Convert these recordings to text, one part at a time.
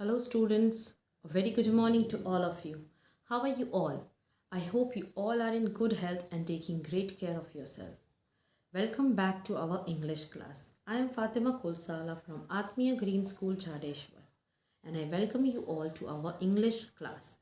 Hello, students. A very good morning to all of you. How are you all? I hope you all are in good health and taking great care of yourself. Welcome back to our English class. I am Fatima Kulsala from Atmiya Green School, Chadeshwar, and I welcome you all to our English class.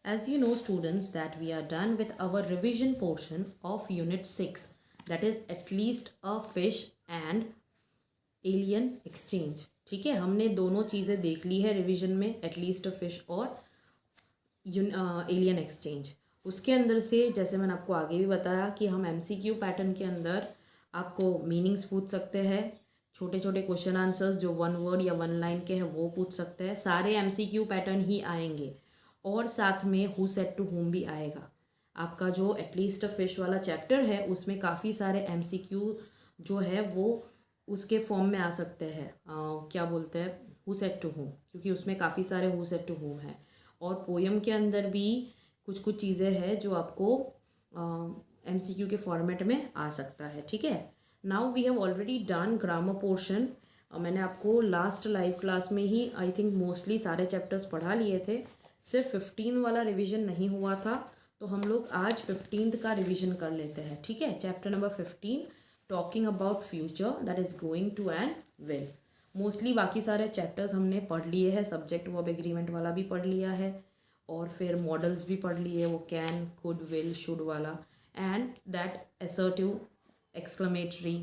As you know, students, that we are done with our revision portion of Unit 6, that is at least a fish and alien exchange. ठीक है, हमने दोनों चीज़ें देख ली है revision में, at least a fish और alien exchange. उसके अंदर से जैसे मैंने आपको आगे भी बताया कि हम एमसीक्यू पैटर्न के अंदर आपको मीनिंग्स पूछ सकते हैं, छोटे छोटे क्वेश्चन आंसर्स जो वन वर्ड या वन लाइन के हैं वो पूछ सकते हैं। सारे एमसीक्यू पैटर्न ही आएंगे और साथ में हु सेड टू हुम भी आएगा। आपका जो एटलीस्ट अ फिश वाला चैप्टर है उसमें काफ़ी सारे एमसीक्यू जो है वो उसके फॉर्म में आ सकते हैं। क्या बोलते हैं, हु सेड टू हुम, क्योंकि उसमें काफ़ी सारे हु सेड टू हुम हैं। और पोयम के अंदर भी कुछ कुछ चीज़ें हैं जो आपको एमसीक्यू के फॉर्मेट में आ सकता है। ठीक है, now we have already done grammar portion. मैंने आपको लास्ट लाइव क्लास में ही आई थिंक मोस्टली सारे चैप्टर्स पढ़ा लिए थे, सिर्फ 15 वाला रिवीजन नहीं हुआ था, तो हम लोग आज 15th का रिवीजन कर लेते हैं। ठीक है, chapter number 15 talking about future, that is going to and will. Mostly बाकी सारे चैप्टर्स हमने पढ़ लिए हैं, सब्जेक्ट वर्ब एग्रीमेंट वाला भी पढ़ लिया है और फिर मॉडल्स भी पढ़ लिए, वो कैन, कुड, विल, शुड वाला, and that assertive, exclamatory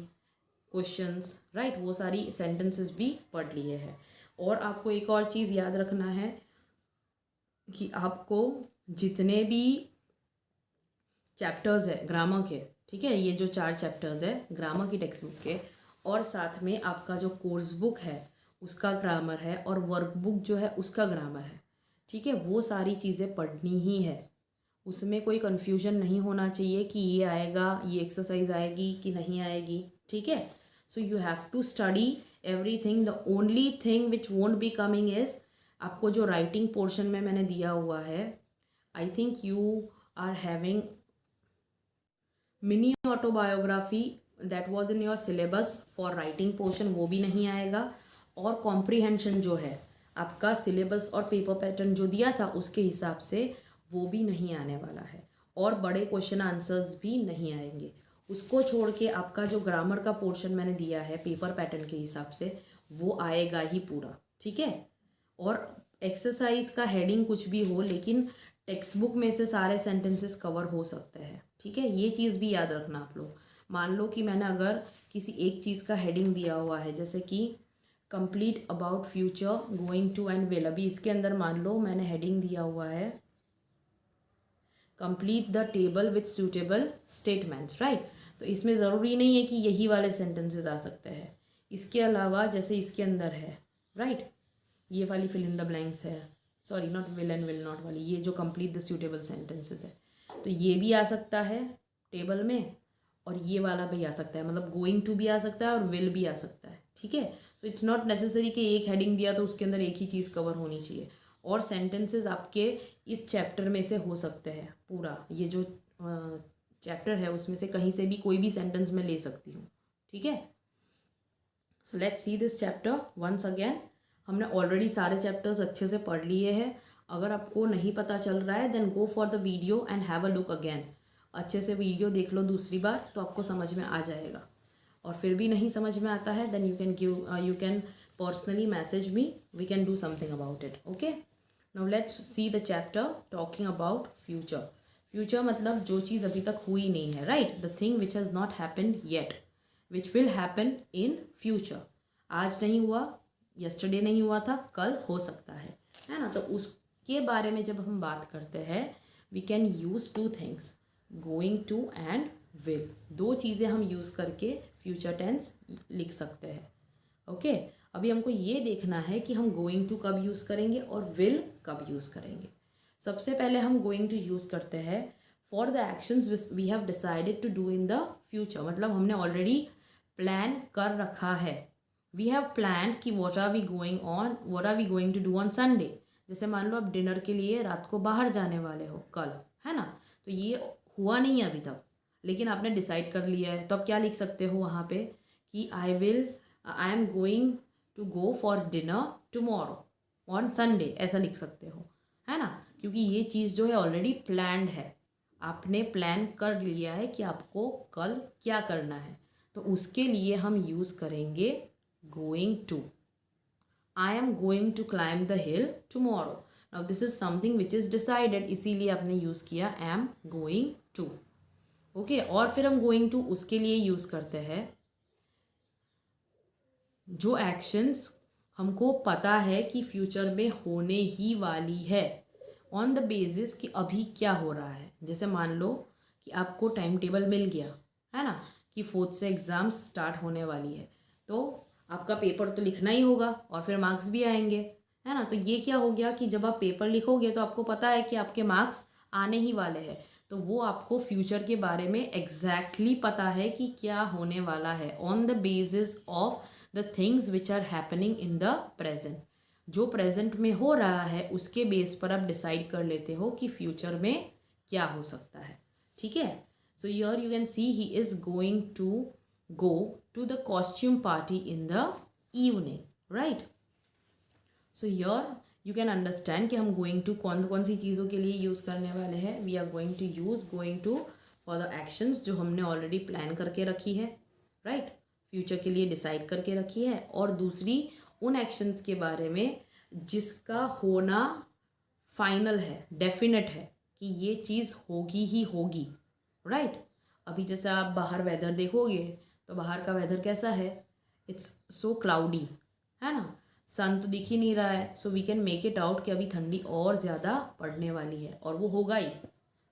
questions, right, वो सारी सेंटेंसेस भी पढ़ लिए हैं। और आपको एक और चीज़ याद रखना है कि आपको जितने भी चैप्टर्स है ग्रामर के, ठीक है, ये जो 4 चैप्टर्स है ग्रामर की टेक्स्ट बुक के, और साथ में आपका जो कोर्स बुक है उसका ग्रामर है और वर्कबुक जो है उसका ग्रामर है। ठीक है, वो सारी चीज़ें पढ़नी ही है, उसमें कोई कन्फ्यूजन नहीं होना चाहिए कि ये आएगा, ये एक्सरसाइज आएगी कि नहीं आएगी। ठीक है, so you have to study everything. The only thing which won't be coming is आपको जो राइटिंग पोर्शन में मैंने दिया हुआ है, I think you are having mini autobiography, that was in your syllabus for writing portion, वो भी नहीं आएगा। और कॉम्प्रीहेंशन जो है आपका सिलेबस और पेपर पैटर्न जो दिया था उसके हिसाब से वो भी नहीं आने वाला है, और बड़े क्वेश्चन आंसर्स भी नहीं आएंगे। उसको छोड़ के आपका जो ग्रामर का पोर्शन मैंने दिया है पेपर पैटर्न के हिसाब से वो आएगा ही पूरा। ठीक है, और एक्सरसाइज का हेडिंग कुछ भी हो, लेकिन टेक्स्ट बुक में से सारे सेंटेंसेस कवर हो सकते हैं। ठीक है, ये चीज़ भी याद रखना आप लोग। मान लो कि मैंने अगर किसी एक चीज़ का हेडिंग दिया हुआ है, जैसे कि complete about future, going to and will, अभी इसके अंदर मान लो मैंने हेडिंग दिया हुआ है complete the table with suitable statements, right. तो इसमें ज़रूरी नहीं है कि यही वाले सेंटेंसेस आ सकते हैं, इसके अलावा जैसे इसके अंदर है, राइट, ये वाली फिल इन द ब्लैंक्स है, sorry not will and will not वाली, ये जो कंप्लीट द सूटेबल सेंटेंसेस है, तो ये भी आ सकता है टेबल में, और ये वाला भी आ सकता है, मतलब गोइंग टू भी आ सकता है और विल भी आ सकता है। ठीक है, तो इट्स नॉट नेसेसरी कि एक हेडिंग दिया तो उसके अंदर एक ही चीज़ कवर होनी चाहिए, और सेंटेंसेस आपके इस चैप्टर में से हो सकते हैं पूरा, ये जो चैप्टर है उसमें से कहीं से भी कोई भी सेंटेंस मैं ले सकती हूँ। ठीक है, so let's see this chapter once again. हमने ऑलरेडी सारे चैप्टर्स अच्छे से पढ़ लिए हैं। अगर आपको नहीं पता चल रहा है then go for the video and have a look again. अच्छे से वीडियो देख लो दूसरी बार तो आपको समझ में आ जाएगा, और फिर भी नहीं समझ में आता है then you can personally message me, we can do something about it. Okay, now let's see the chapter talking about future. Future मतलब जो चीज़ अभी तक हुई नहीं है, right, the thing which has not happened yet, which will happen in future. आज नहीं हुआ, यस्टरडे नहीं हुआ था, कल हो सकता है ना। तो उसके बारे में जब हम बात करते हैं we can use 2 things, going to and will. 2 चीज़ें हम यूज़ करके फ्यूचर टेंस लिख सकते हैं। ओके, अभी हमको ये देखना है कि हम गोइंग टू कब यूज़ करेंगे और विल कब यूज़ करेंगे। सबसे पहले हम गोइंग टू यूज़ करते हैं for the actions we have decided to do in the future, मतलब हमने ऑलरेडी प्लान कर रखा है। वी हैव प्लान कि what are we going to do on Sunday. जैसे मान लो आप डिनर के लिए रात को बाहर जाने वाले हो कल, है ना, तो ये हुआ नहीं है अभी तक, लेकिन आपने डिसाइड कर लिया है, तो आप क्या लिख सकते हो वहाँ पे कि I am going to go for dinner tomorrow. On Sunday, ऐसा लिख सकते हो, है ना, क्योंकि ये चीज़ जो है ऑलरेडी प्लान्ड है, आपने प्लान कर लिया है कि आपको कल क्या करना है, तो उसके लिए हम यूज़ करेंगे going to. I am going to climb the hill tomorrow. Now this is something which is decided, इसीलिए आपने यूज़ किया एम गोइंग टू। ओके, और फिर हम गोइंग टू उसके लिए यूज़ करते हैं जो एक्शंस हमको पता है कि फ्यूचर में होने ही वाली है, ऑन द बेसिस कि अभी क्या हो रहा है। जैसे मान लो कि आपको टाइम टेबल मिल गया है ना, कि 4th से एग्ज़ाम्स स्टार्ट होने वाली है, तो आपका पेपर तो लिखना ही होगा और फिर मार्क्स भी आएंगे, है ना। तो ये क्या हो गया कि जब आप पेपर लिखोगे तो आपको पता है कि आपके मार्क्स आने ही वाले हैं, तो वो आपको फ्यूचर के बारे में एग्जैक्टली पता है कि क्या होने वाला है, on the basis of the things which are happening in the present. जो प्रेजेंट में हो रहा है उसके बेस पर आप डिसाइड कर लेते हो कि फ्यूचर में क्या हो सकता है, ठीक है। So here you can see he is going to go to the costume party in the evening, right. So here you can understand कि हम गोइंग टू कौन कौन सी चीज़ों के लिए यूज़ करने वाले हैं। We are going to use going to for the actions जो हमने ऑलरेडी प्लान करके रखी है, राइट, फ्यूचर के लिए डिसाइड करके रखी है, और दूसरी उन एक्शंस के बारे में जिसका होना फाइनल है, डेफिनेट है कि ये चीज़ होगी ही होगी, राइट। अभी जैसे आप बाहर वेदर देखोगे तो बाहर का वेदर कैसा है, इट्स सो क्लाउडी, है ना, सन तो दिख ही नहीं रहा है, so we can make it out कि अभी ठंडी और ज़्यादा पड़ने वाली है, और वो होगा ही,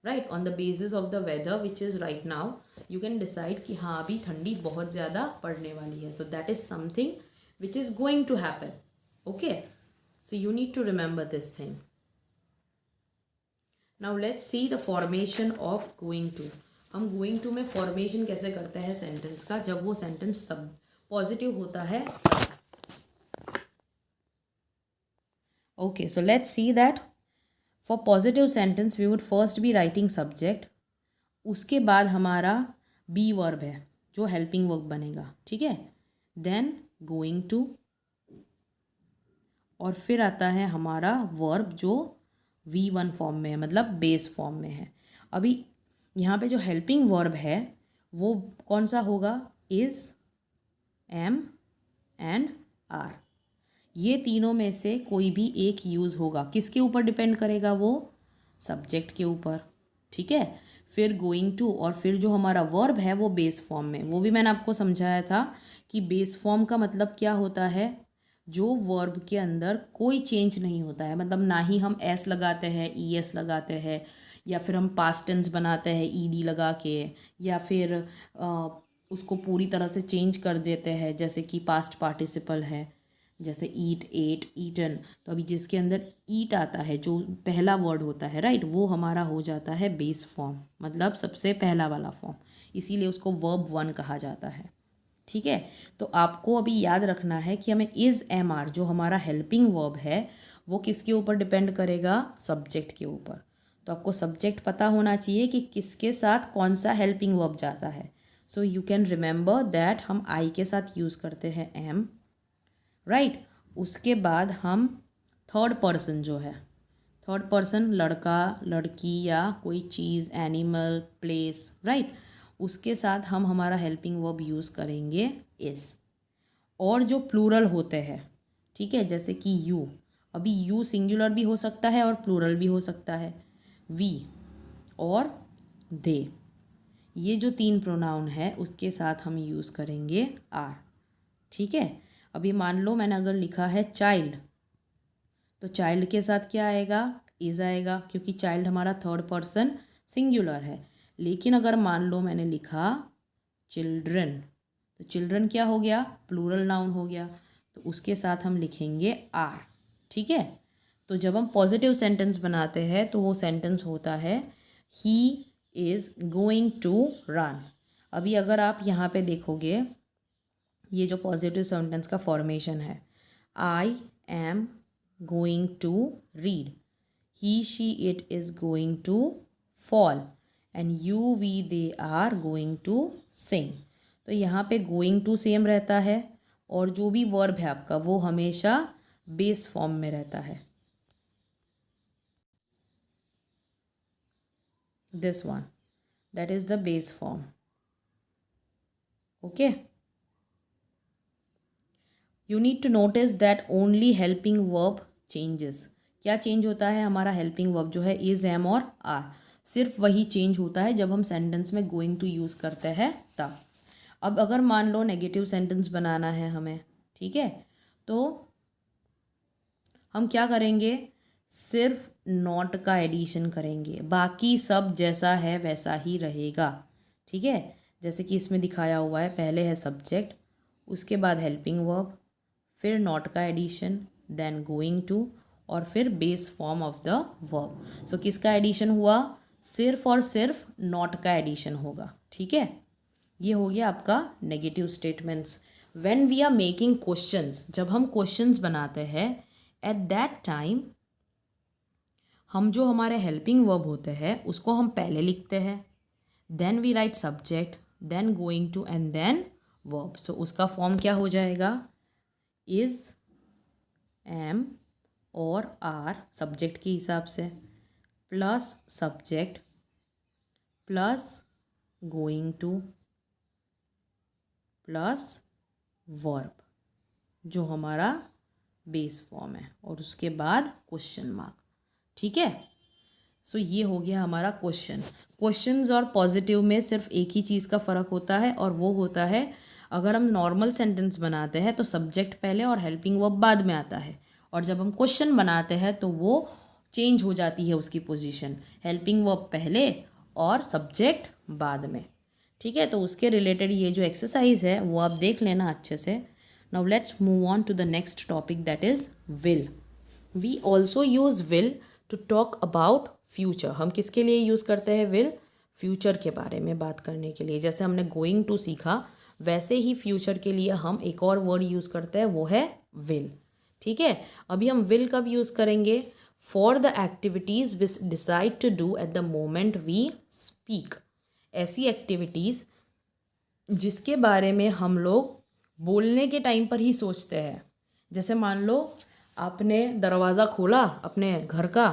right. On the basis of the weather which is right now you can decide कि हाँ अभी ठंडी बहुत ज़्यादा पड़ने वाली है, तो that is something which is going to happen, okay. So you need to remember this thing. Now let's see the formation of going to. हम गोइंग टू में फॉर्मेशन कैसे करते हैं सेंटेंस का, जब वो सेंटेंस सब पॉजिटिव होता है। Okay, so let's see that for positive sentence we would first be writing subject, उसके बाद हमारा बी वर्ब है जो हेल्पिंग वर्ब बनेगा, ठीक है, देन गोइंग टू, और फिर आता है हमारा वर्ब जो V1 फॉर्म में है, मतलब बेस फॉर्म में है। अभी यहाँ पे जो हेल्पिंग वर्ब है वो कौन सा होगा, इज़, एम एंड आर। ये तीनों में से कोई भी एक यूज़ होगा, किसके ऊपर डिपेंड करेगा, वो सब्जेक्ट के ऊपर, ठीक है। फिर गोइंग टू, और फिर जो हमारा वर्ब है वो बेस फॉर्म में। वो भी मैंने आपको समझाया था कि बेस फॉर्म का मतलब क्या होता है, जो वर्ब के अंदर कोई चेंज नहीं होता है, मतलब ना ही हम एस लगाते हैं, ई एस लगाते हैं, या फिर हम पास्ट टेंस बनाते हैं ईडी लगा के, या फिर उसको पूरी तरह से चेंज कर देते हैं, जैसे कि पास्ट पार्टिसिपल है, जैसे ईट, एट, ईटन। तो अभी जिसके अंदर ईट आता है जो पहला वर्ड होता है, राइट, वो हमारा हो जाता है बेस फॉर्म, मतलब सबसे पहला वाला फॉर्म, इसीलिए उसको वर्ब 1 कहा जाता है, ठीक है। तो आपको अभी याद रखना है कि हमें इज़, एम, आर जो हमारा हेल्पिंग वर्ब है वो किसके ऊपर डिपेंड करेगा, सब्जेक्ट के ऊपर। तो आपको सब्जेक्ट पता होना चाहिए कि किसके साथ कौन सा हेल्पिंग वर्ब जाता है। So you can remember that हम आई के साथ यूज़ करते हैं एम, राइट। उसके बाद हम थर्ड पर्सन जो है, थर्ड पर्सन लड़का, लड़की या कोई चीज़, एनिमल, प्लेस, राइट, उसके साथ हम हमारा हेल्पिंग वर्ब यूज़ करेंगे इज़। और जो प्लूरल होते हैं, ठीक है, जैसे कि यू, अभी यू सिंगुलर भी हो सकता है और प्लूरल भी हो सकता है, वी और दे, ये जो 3 प्रोनाउन है उसके साथ हम यूज़ करेंगे आर, ठीक है। अभी मान लो मैंने अगर लिखा है चाइल्ड, तो चाइल्ड के साथ क्या आएगा, इज़ आएगा, क्योंकि चाइल्ड हमारा थर्ड पर्सन सिंगुलर है। लेकिन अगर मान लो मैंने लिखा चिल्ड्रन, तो चिल्ड्रन क्या हो गया, प्लूरल नाउन हो गया, तो उसके साथ हम लिखेंगे आर, ठीक है। तो जब हम पॉजिटिव सेंटेंस बनाते हैं तो वो सेंटेंस होता है he is going to run. अभी अगर आप यहाँ पे देखोगे, ये जो पॉजिटिव सेंटेंस का फॉर्मेशन है, I am going to read, he, she, it is going to fall, and you, we, they are going to sing. तो यहाँ पे गोइंग टू सेम रहता है, और जो भी वर्ब है आपका वो हमेशा बेस फॉर्म में रहता है, this one, that is the base form. Okay, you need to notice that only helping verb changes. क्या चेंज होता है? हमारा हेल्पिंग वर्ब जो है इज, एम और आर, सिर्फ वही चेंज होता है जब हम सेंटेंस में गोइंग टू यूज़ करते हैं तब. अब अगर मान लो नेगेटिव सेंटेंस बनाना है हमें, ठीक है, तो हम क्या करेंगे? सिर्फ नॉट का एडिशन करेंगे, बाकी सब जैसा है वैसा ही रहेगा. ठीक है, जैसे कि इसमें दिखाया हुआ है, पहले है सब्जेक्ट, उसके बाद हेल्पिंग वर्ब, फिर नॉट का एडिशन, देन गोइंग टू, और फिर base form of the verb. So किसका एडिशन हुआ? सिर्फ और सिर्फ नॉट का एडिशन होगा. ठीक है, ये हो गया आपका negative statements. When we are making questions, जब हम क्वेश्चंस बनाते हैं, एट दैट टाइम हम जो हमारे हेल्पिंग वर्ब होते हैं उसको हम पहले लिखते हैं, then we write subject, then going to, and then verb. So उसका फॉर्म क्या हो जाएगा? इज, एम और आर सब्जेक्ट के हिसाब से, plus subject plus going to plus verb, जो हमारा बेस फॉर्म है, और उसके बाद क्वेश्चन मार्क. ठीक है, सो ये हो गया हमारा क्वेश्चन. क्वेश्चंस और पॉजिटिव में सिर्फ एक ही चीज़ का फ़र्क होता है, और वो होता है अगर हम नॉर्मल सेंटेंस बनाते हैं तो सब्जेक्ट पहले और हेल्पिंग वर्ब बाद में आता है, और जब हम क्वेश्चन बनाते हैं तो वो चेंज हो जाती है उसकी पोजीशन, हेल्पिंग वर्ब पहले और सब्जेक्ट बाद में. ठीक है, तो उसके रिलेटेड ये जो एक्सरसाइज है वो आप देख लेना अच्छे से. Now let's move on to the next topic, that is will. We also use will to talk about future. हम किसके लिए यूज़ करते हैं विल? फ्यूचर के बारे में बात करने के लिए. जैसे हमने गोइंग टू सीखा, वैसे ही फ्यूचर के लिए हम एक और वर्ड यूज़ करते हैं, वो है विल. ठीक है, अभी हम विल कब यूज़ करेंगे? For the activities which decide to do at the moment we speak. ऐसी एक्टिविटीज़ जिसके बारे में हम लोग बोलने के टाइम पर ही सोचते हैं. जैसे मान लो आपने दरवाज़ा खोला अपने घर का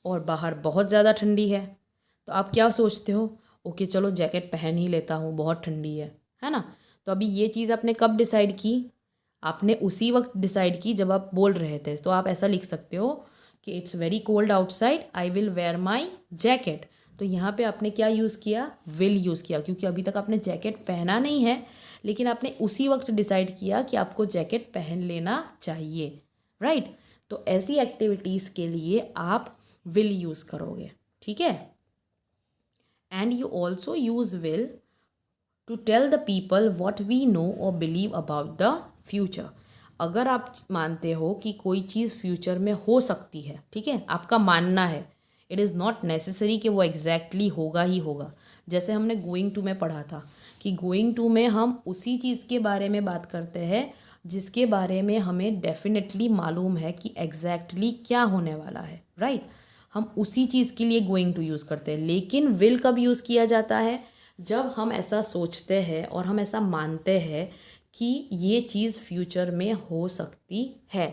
और बाहर बहुत ज़्यादा ठंडी है, तो आप क्या सोचते हो? ओके चलो जैकेट पहन ही लेता हूँ, बहुत ठंडी है ना. तो अभी ये चीज़ आपने कब डिसाइड की? आपने उसी वक्त डिसाइड की जब आप बोल रहे थे. तो आप ऐसा लिख सकते हो कि it's very cold outside, I will where my jacket. तो यहाँ पे आपने क्या यूज़ किया? विल यूज़ किया, क्योंकि अभी तक आपने जैकेट पहना नहीं है, लेकिन आपने उसी वक्त डिसाइड किया कि आपको जैकेट पहन लेना चाहिए. राइट, तो ऐसी एक्टिविटीज़ के लिए आप विल यूज़ करोगे. ठीक है, and you also use will to tell the people what we know और बिलीव अबाउट द फ्यूचर. अगर आप मानते हो कि कोई चीज़ फ्यूचर में हो सकती है, ठीक है, आपका मानना है, इट इज़ नॉट नेसेसरी कि वो एग्जैक्टली होगा ही होगा. जैसे हमने गोइंग टू में पढ़ा था कि गोइंग टू में हम उसी चीज़ के बारे में बात करते हैं जिसके बारे में हमें डेफिनेटली मालूम है कि एग्जैक्टली क्या होने वाला है. राइट, हम उसी चीज़ के लिए गोइंग टू यूज़ करते हैं. लेकिन विल कब यूज़ किया जाता है? जब हम ऐसा सोचते हैं और हम ऐसा मानते हैं कि ये चीज़ फ्यूचर में हो सकती है.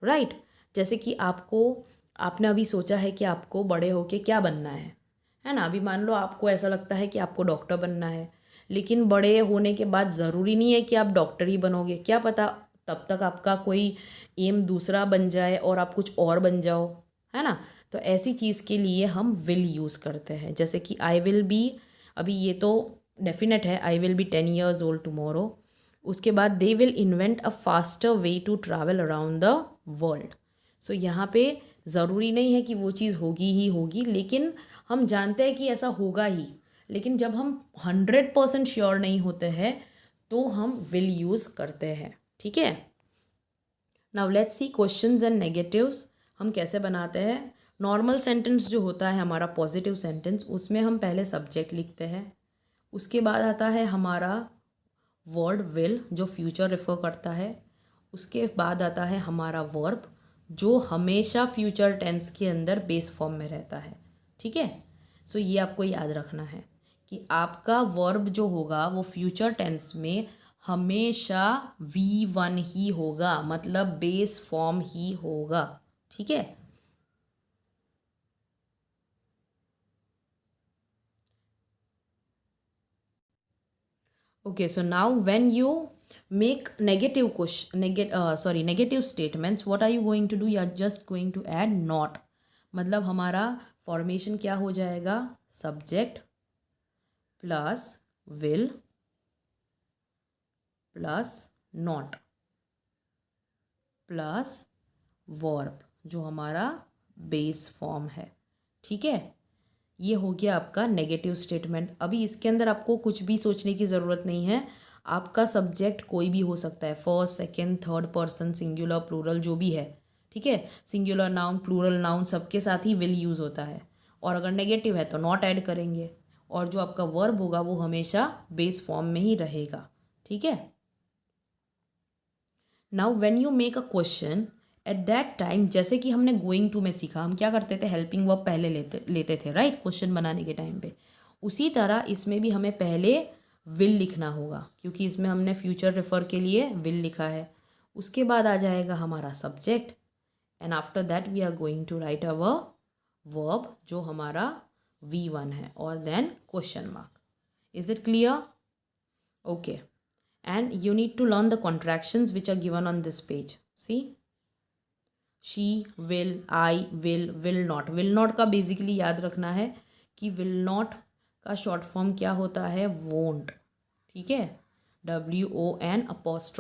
राइट, जैसे कि आपने अभी सोचा है कि आपको बड़े होके क्या बनना है ना. अभी मान लो आपको ऐसा लगता है कि आपको डॉक्टर बनना है, लेकिन बड़े होने के बाद ज़रूरी नहीं है कि आप डॉक्टर ही बनोगे. क्या पता तब तक आपका कोई एम दूसरा बन जाए और आप कुछ और बन जाओ, है ना. तो ऐसी चीज़ के लिए हम विल यूज़ करते हैं. जैसे कि आई विल बी, अभी ये तो डेफिनेट है, I will be 10 years old tomorrow. उसके बाद they will invent a faster way to travel around the world. So यहाँ पे ज़रूरी नहीं है कि वो चीज़ होगी ही होगी, लेकिन हम जानते हैं कि ऐसा होगा ही. लेकिन जब हम 100% श्योर नहीं होते हैं तो हम विल यूज़ करते हैं. ठीक है, now let's C questions and negatives हम कैसे बनाते हैं. नॉर्मल सेंटेंस जो होता है हमारा पॉजिटिव सेंटेंस, उसमें हम पहले सब्जेक्ट लिखते हैं, उसके बाद आता है हमारा वर्ड विल जो फ्यूचर रेफर करता है, उसके बाद आता है हमारा वर्ब जो हमेशा फ्यूचर टेंस के अंदर बेस फॉर्म में रहता है. ठीक है, सो ये आपको याद रखना है कि आपका वर्ब जो होगा वो फ्यूचर टेंस में हमेशा V1 ही होगा, मतलब बेस फॉर्म ही होगा, ठीक है। Okay, so now when you make negative statements, what are you going to do? You are just going to add not. मतलब हमारा फॉर्मेशन क्या हो जाएगा? Subject plus will plus not plus verb, जो हमारा बेस फॉर्म है, ठीक है। ये हो गया आपका नेगेटिव स्टेटमेंट। अभी इसके अंदर आपको कुछ भी सोचने की ज़रूरत नहीं है। आपका सब्जेक्ट कोई भी हो सकता है, first second third person, singular plural, जो भी है, ठीक है। सिंगुलर नाउन प्लूरल नाउन सबके साथ ही विल यूज़ होता है। और अगर नेगेटिव है तो नॉट ऐड करेंगे, और जो आपका वर्ब होगा वो हमेशा बेस फॉर्म में ही रहेगा, ठीक है। Now when you make a question at that time, जैसे कि हमने गोइंग टू में सीखा, हम क्या करते थे? हेल्पिंग वर्ब पहले लेते थे, राइट, क्वेश्चन बनाने के टाइम पे। उसी तरह इसमें भी हमें पहले विल लिखना होगा, क्योंकि इसमें हमने फ्यूचर रेफर के लिए विल लिखा है। उसके बाद आ जाएगा हमारा subject, and after that we are going to write our verb, जो हमारा V1 है, और then question mark. Is it clear? Okay, and you need to learn the contractions which are given on this page. See, she will, I will not. Will not का basically याद रखना है कि will not का short form क्या होता है? won't, ठीक है, WON''T।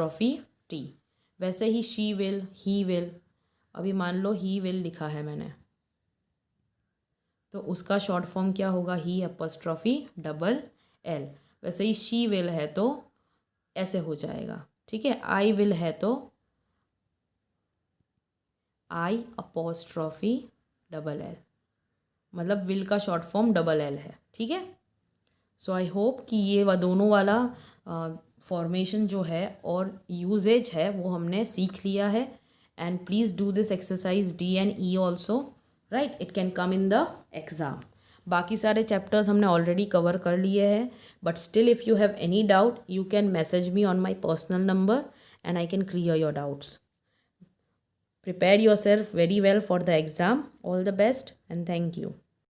वैसे ही she will, he will, अभी मान लो he will लिखा है मैंने, तो उसका शॉर्ट फॉर्म क्या होगा? he''L। वैसे ही she will है तो ऐसे हो जाएगा, ठीक है। आई विल है तो I''L, मतलब विल का शॉर्ट फॉर्म L है, ठीक है। सो आई होप कि ये दोनों वाला फॉर्मेशन जो है और यूजेज है वो हमने सीख लिया है। And please do this exercise D and E also, right, it can come in the exam. बाकी सारे चैप्टर्स हमने ऑलरेडी कवर कर लिए हैं, but still if you have any doubt you can message me on my personal number and I can clear your doubts. Prepare yourself very well for the exam. All the best and thank you.